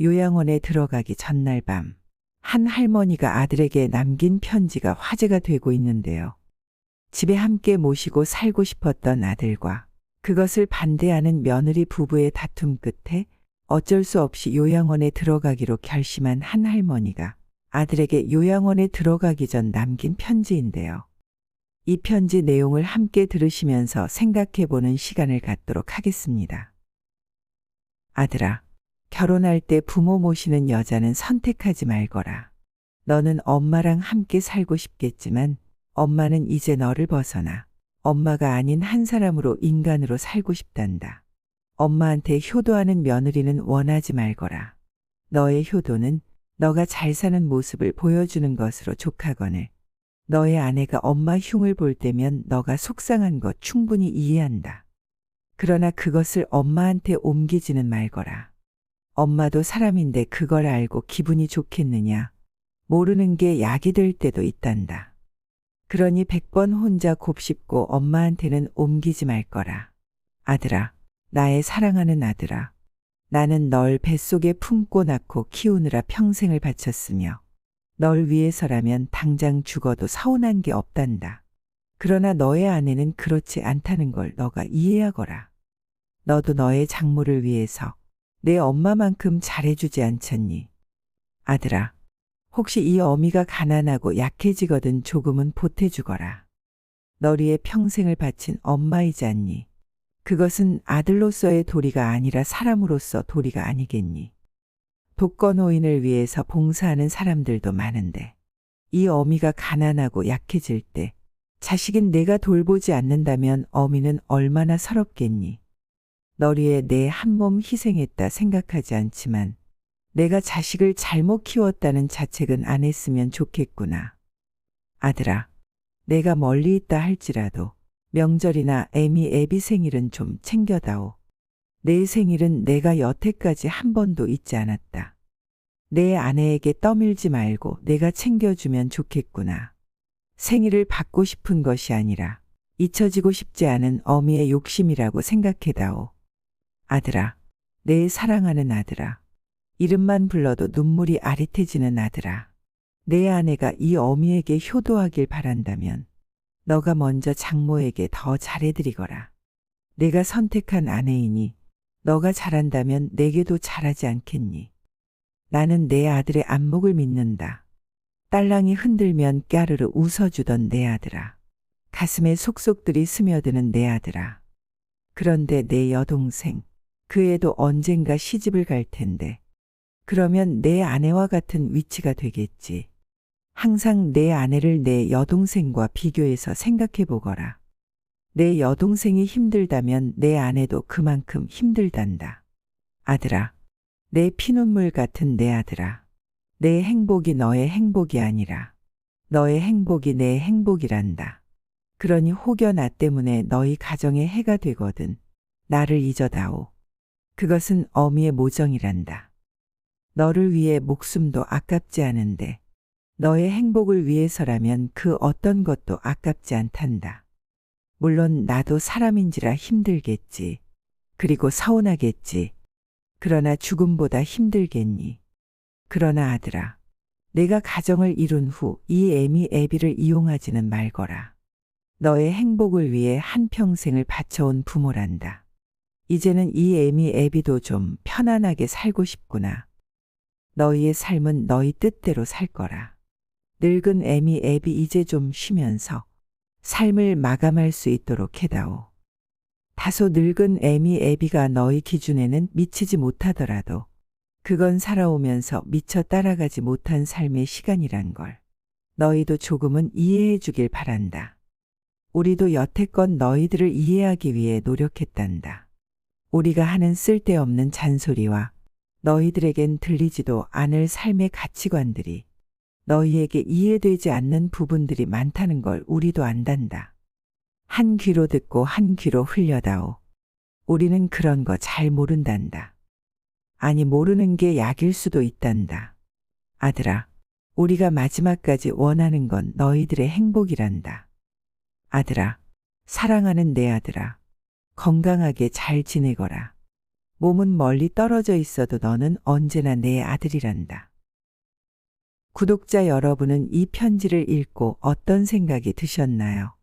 요양원에 들어가기 전날 밤, 한 할머니가 아들에게 남긴 편지가 화제가 되고 있는데요. 집에 함께 모시고 살고 싶었던 아들과 그것을 반대하는 며느리 부부의 다툼 끝에 어쩔 수 없이 요양원에 들어가기로 결심한 한 할머니가 아들에게 요양원에 들어가기 전 남긴 편지인데요. 이 편지 내용을 함께 들으시면서 생각해 보는 시간을 갖도록 하겠습니다. 아들아, 결혼할 때 부모 모시는 여자는 선택하지 말거라. 너는 엄마랑 함께 살고 싶겠지만 엄마는 이제 너를 벗어나 엄마가 아닌 한 사람으로 인간으로 살고 싶단다. 엄마한테 효도하는 며느리는 원하지 말거라. 너의 효도는 너가 잘 사는 모습을 보여주는 것으로 족하거늘 너의 아내가 엄마 흉을 볼 때면 너가 속상한 것 충분히 이해한다. 그러나 그것을 엄마한테 옮기지는 말거라. 엄마도 사람인데 그걸 알고 기분이 좋겠느냐. 모르는 게 약이 될 때도 있단다. 그러니 100번 혼자 곱씹고 엄마한테는 옮기지 말거라. 아들아, 나의 사랑하는 아들아. 나는 널 뱃속에 품고 낳고 키우느라 평생을 바쳤으며 널 위해서라면 당장 죽어도 서운한 게 없단다. 그러나 너의 아내는 그렇지 않다는 걸 너가 이해하거라. 너도 너의 장모를 위해서 내 엄마만큼 잘해주지 않잖니. 아들아, 혹시 이 어미가 가난하고 약해지거든 조금은 보태주거라. 널 위해 평생을 바친 엄마이지 않니. 그것은 아들로서의 도리가 아니라 사람으로서 도리가 아니겠니. 독거노인을 위해서 봉사하는 사람들도 많은데 이 어미가 가난하고 약해질 때 자식인 내가 돌보지 않는다면 어미는 얼마나 서럽겠니. 널 위해 내 한 몸 희생했다 생각하지 않지만 내가 자식을 잘못 키웠다는 자책은 안 했으면 좋겠구나. 아들아, 내가 멀리 있다 할지라도 명절이나 애비 생일은 좀 챙겨다오. 내 생일은 내가 여태까지 한 번도 잊지 않았다. 내 아내에게 떠밀지 말고 내가 챙겨주면 좋겠구나. 생일을 받고 싶은 것이 아니라 잊혀지고 싶지 않은 어미의 욕심이라고 생각해다오. 아들아, 내 사랑하는 아들아. 이름만 불러도 눈물이 아릿해지는 아들아. 내 아내가 이 어미에게 효도하길 바란다면 너가 먼저 장모에게 더 잘해드리거라. 내가 선택한 아내이니 너가 잘한다면 내게도 잘하지 않겠니. 나는 내 아들의 안목을 믿는다. 딸랑이 흔들면 까르르 웃어주던 내 아들아. 가슴에 속속들이 스며드는 내 아들아. 그런데 내 여동생, 그 애도 언젠가 시집을 갈 텐데 그러면 내 아내와 같은 위치가 되겠지. 항상 내 아내를 내 여동생과 비교해서 생각해 보거라. 내 여동생이 힘들다면 내 아내도 그만큼 힘들단다. 아들아, 내 피눈물 같은 내 아들아. 내 행복이 너의 행복이 아니라 너의 행복이 내 행복이란다. 그러니 혹여 나 때문에 너희 가정에 해가 되거든 나를 잊어다오. 그것은 어미의 모정이란다. 너를 위해 목숨도 아깝지 않은데 너의 행복을 위해서라면 그 어떤 것도 아깝지 않단다. 물론 나도 사람인지라 힘들겠지. 그리고 서운하겠지. 그러나 죽음보다 힘들겠니. 그러나 아들아, 내가 가정을 이룬 후 이 애비를 이용하지는 말거라. 너의 행복을 위해 한평생을 바쳐온 부모란다. 이제는 이 애비도 좀 편안하게 살고 싶구나. 너희의 삶은 너희 뜻대로 살 거라. 늙은 애비 이제 좀 쉬면서 삶을 마감할 수 있도록 해다오. 다소 늙은 애비가 너희 기준에는 미치지 못하더라도 그건 살아오면서 미처 따라가지 못한 삶의 시간이란 걸 너희도 조금은 이해해 주길 바란다. 우리도 여태껏 너희들을 이해하기 위해 노력했단다. 우리가 하는 쓸데없는 잔소리와 너희들에겐 들리지도 않을 삶의 가치관들이 너희에게 이해되지 않는 부분들이 많다는 걸 우리도 안단다. 한 귀로 듣고 한 귀로 흘려다오. 우리는 그런 거 잘 모른단다. 아니 모르는 게 약일 수도 있단다. 아들아, 우리가 마지막까지 원하는 건 너희들의 행복이란다. 아들아, 사랑하는 내 아들아, 건강하게 잘 지내거라. 몸은 멀리 떨어져 있어도 너는 언제나 내 아들이란다. 구독자 여러분은 이 편지를 읽고 어떤 생각이 드셨나요?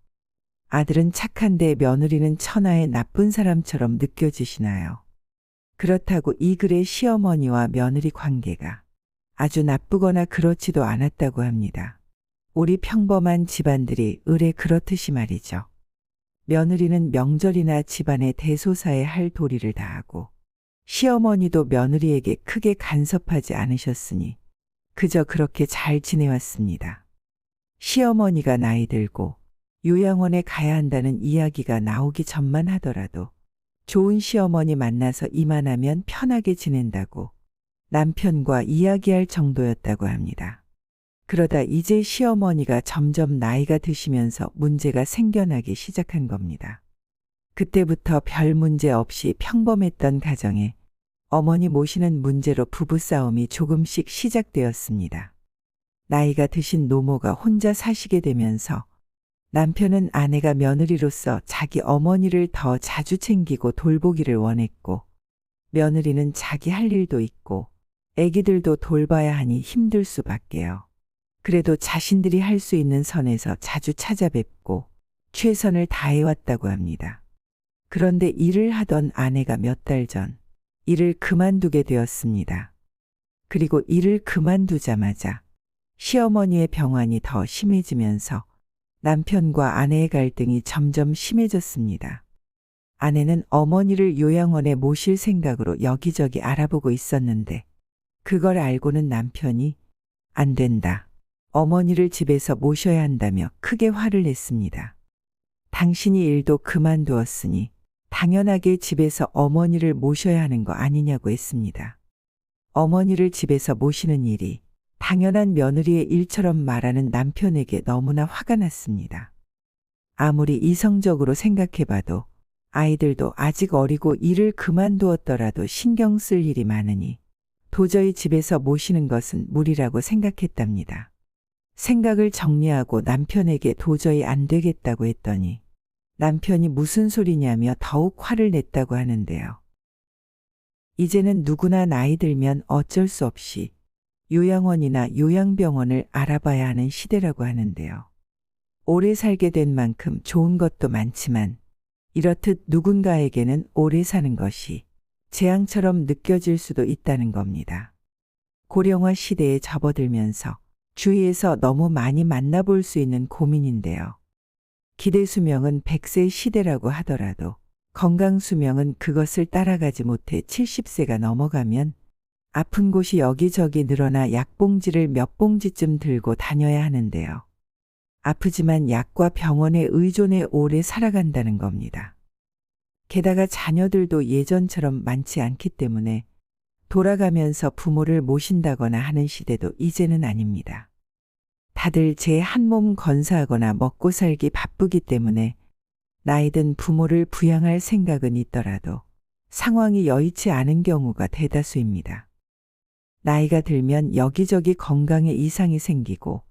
아들은 착한데 며느리는 천하의 나쁜 사람처럼 느껴지시나요? 그렇다고 이 글의 시어머니와 며느리 관계가 아주 나쁘거나 그렇지도 않았다고 합니다. 우리 평범한 집안들이 의례 그렇듯이 말이죠. 며느리는 명절이나 집안의 대소사에 할 도리를 다하고 시어머니도 며느리에게 크게 간섭하지 않으셨으니 그저 그렇게 잘 지내왔습니다. 시어머니가 나이 들고 요양원에 가야 한다는 이야기가 나오기 전만 하더라도 좋은 시어머니 만나서 이만하면 편하게 지낸다고 남편과 이야기할 정도였다고 합니다. 그러다 이제 시어머니가 점점 나이가 드시면서 문제가 생겨나기 시작한 겁니다. 그때부터 별 문제 없이 평범했던 가정에 어머니 모시는 문제로 부부싸움이 조금씩 시작되었습니다. 나이가 드신 노모가 혼자 사시게 되면서 남편은 아내가 며느리로서 자기 어머니를 더 자주 챙기고 돌보기를 원했고 며느리는 자기 할 일도 있고 애기들도 돌봐야 하니 힘들 수밖에요. 그래도 자신들이 할 수 있는 선에서 자주 찾아뵙고 최선을 다해왔다고 합니다. 그런데 일을 하던 아내가 몇 달 전 일을 그만두게 되었습니다. 그리고 일을 그만두자마자 시어머니의 병환이 더 심해지면서 남편과 아내의 갈등이 점점 심해졌습니다. 아내는 어머니를 요양원에 모실 생각으로 여기저기 알아보고 있었는데 그걸 알고는 남편이 안 된다. 어머니를 집에서 모셔야 한다며 크게 화를 냈습니다. 당신이 일도 그만두었으니 당연하게 집에서 어머니를 모셔야 하는 거 아니냐고 했습니다. 어머니를 집에서 모시는 일이 당연한 며느리의 일처럼 말하는 남편에게 너무나 화가 났습니다. 아무리 이성적으로 생각해봐도 아이들도 아직 어리고 일을 그만두었더라도 신경 쓸 일이 많으니 도저히 집에서 모시는 것은 무리라고 생각했답니다. 생각을 정리하고 남편에게 도저히 안 되겠다고 했더니 남편이 무슨 소리냐며 더욱 화를 냈다고 하는데요. 이제는 누구나 나이 들면 어쩔 수 없이 요양원이나 요양병원을 알아봐야 하는 시대라고 하는데요. 오래 살게 된 만큼 좋은 것도 많지만 이렇듯 누군가에게는 오래 사는 것이 재앙처럼 느껴질 수도 있다는 겁니다. 고령화 시대에 접어들면서 주위에서 너무 많이 만나볼 수 있는 고민인데요. 기대 수명은 100세 시대라고 하더라도 건강 수명은 그것을 따라가지 못해 70세가 넘어가면 아픈 곳이 여기저기 늘어나 약봉지를 몇 봉지쯤 들고 다녀야 하는데요. 아프지만 약과 병원에 의존해 오래 살아간다는 겁니다. 게다가 자녀들도 예전처럼 많지 않기 때문에 돌아가면서 부모를 모신다거나 하는 시대도 이제는 아닙니다. 다들 제 한 몸 건사하거나 먹고 살기 바쁘기 때문에 나이든 부모를 부양할 생각은 있더라도 상황이 여의치 않은 경우가 대다수입니다. 나이가 들면 여기저기 건강에 이상이 생기고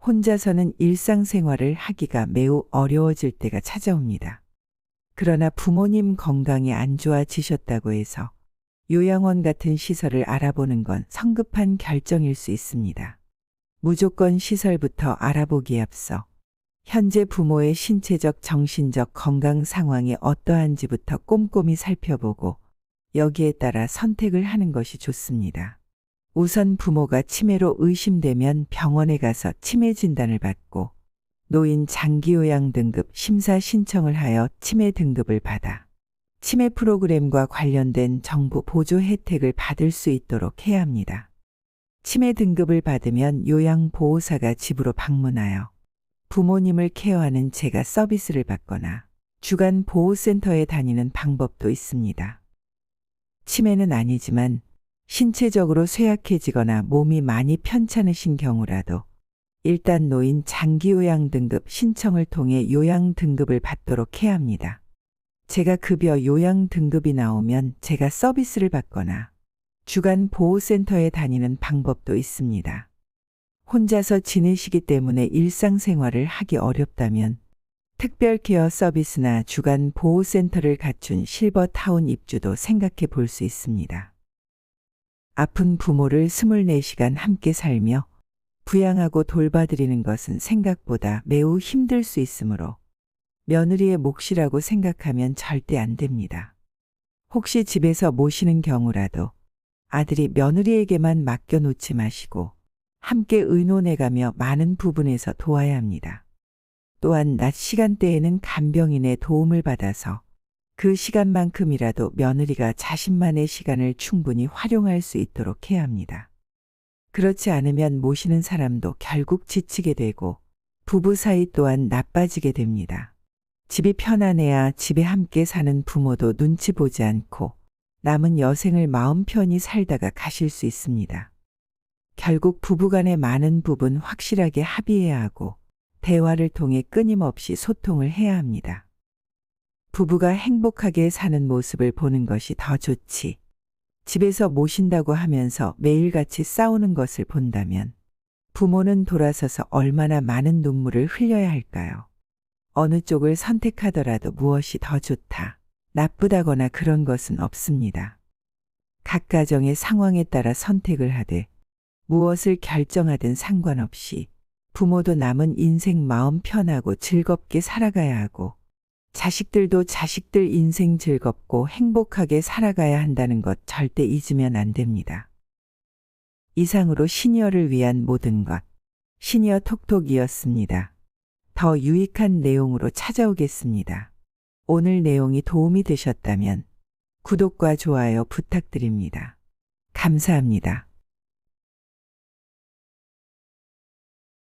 혼자서는 일상생활을 하기가 매우 어려워질 때가 찾아옵니다. 그러나 부모님 건강이 안 좋아지셨다고 해서 요양원 같은 시설을 알아보는 건 성급한 결정일 수 있습니다. 무조건 시설부터 알아보기에 앞서 현재 부모의 신체적, 정신적 건강 상황이 어떠한지부터 꼼꼼히 살펴보고 여기에 따라 선택을 하는 것이 좋습니다. 우선 부모가 치매로 의심되면 병원에 가서 치매 진단을 받고 노인 장기요양 등급 심사 신청을 하여 치매 등급을 받아 치매 프로그램과 관련된 정부 보조 혜택을 받을 수 있도록 해야 합니다. 치매 등급을 받으면 요양보호사가 집으로 방문하여 부모님을 케어하는 제가 서비스를 받거나 주간 보호센터에 다니는 방법도 있습니다. 치매는 아니지만 신체적으로 쇠약해지거나 몸이 많이 편찮으신 경우라도 일단 노인 장기요양 등급 신청을 통해 요양 등급을 받도록 해야 합니다. 제가 급여 요양 등급이 나오면 제가 서비스를 받거나 주간 보호센터에 다니는 방법도 있습니다. 혼자서 지내시기 때문에 일상생활을 하기 어렵다면 특별 케어 서비스나 주간 보호센터를 갖춘 실버타운 입주도 생각해 볼 수 있습니다. 아픈 부모를 24시간 함께 살며 부양하고 돌봐드리는 것은 생각보다 매우 힘들 수 있으므로 며느리의 몫이라고 생각하면 절대 안 됩니다. 혹시 집에서 모시는 경우라도 아들이 며느리에게만 맡겨놓지 마시고 함께 의논해가며 많은 부분에서 도와야 합니다. 또한 낮 시간대에는 간병인의 도움을 받아서 그 시간만큼이라도 며느리가 자신만의 시간을 충분히 활용할 수 있도록 해야 합니다. 그렇지 않으면 모시는 사람도 결국 지치게 되고 부부 사이 또한 나빠지게 됩니다. 집이 편안해야 집에 함께 사는 부모도 눈치 보지 않고 남은 여생을 마음 편히 살다가 가실 수 있습니다. 결국 부부간의 많은 부분 확실하게 합의해야 하고 대화를 통해 끊임없이 소통을 해야 합니다. 부부가 행복하게 사는 모습을 보는 것이 더 좋지. 집에서 모신다고 하면서 매일같이 싸우는 것을 본다면 부모는 돌아서서 얼마나 많은 눈물을 흘려야 할까요? 어느 쪽을 선택하더라도 무엇이 더 좋다, 나쁘다거나 그런 것은 없습니다. 각 가정의 상황에 따라 선택을 하되 무엇을 결정하든 상관없이 부모도 남은 인생 마음 편하고 즐겁게 살아가야 하고 자식들도 자식들 인생 즐겁고 행복하게 살아가야 한다는 것 절대 잊으면 안 됩니다. 이상으로 시니어를 위한 모든 것, 시니어 톡톡이었습니다. 더 유익한 내용으로 찾아오겠습니다. 오늘 내용이 도움이 되셨다면 구독과 좋아요 부탁드립니다. 감사합니다.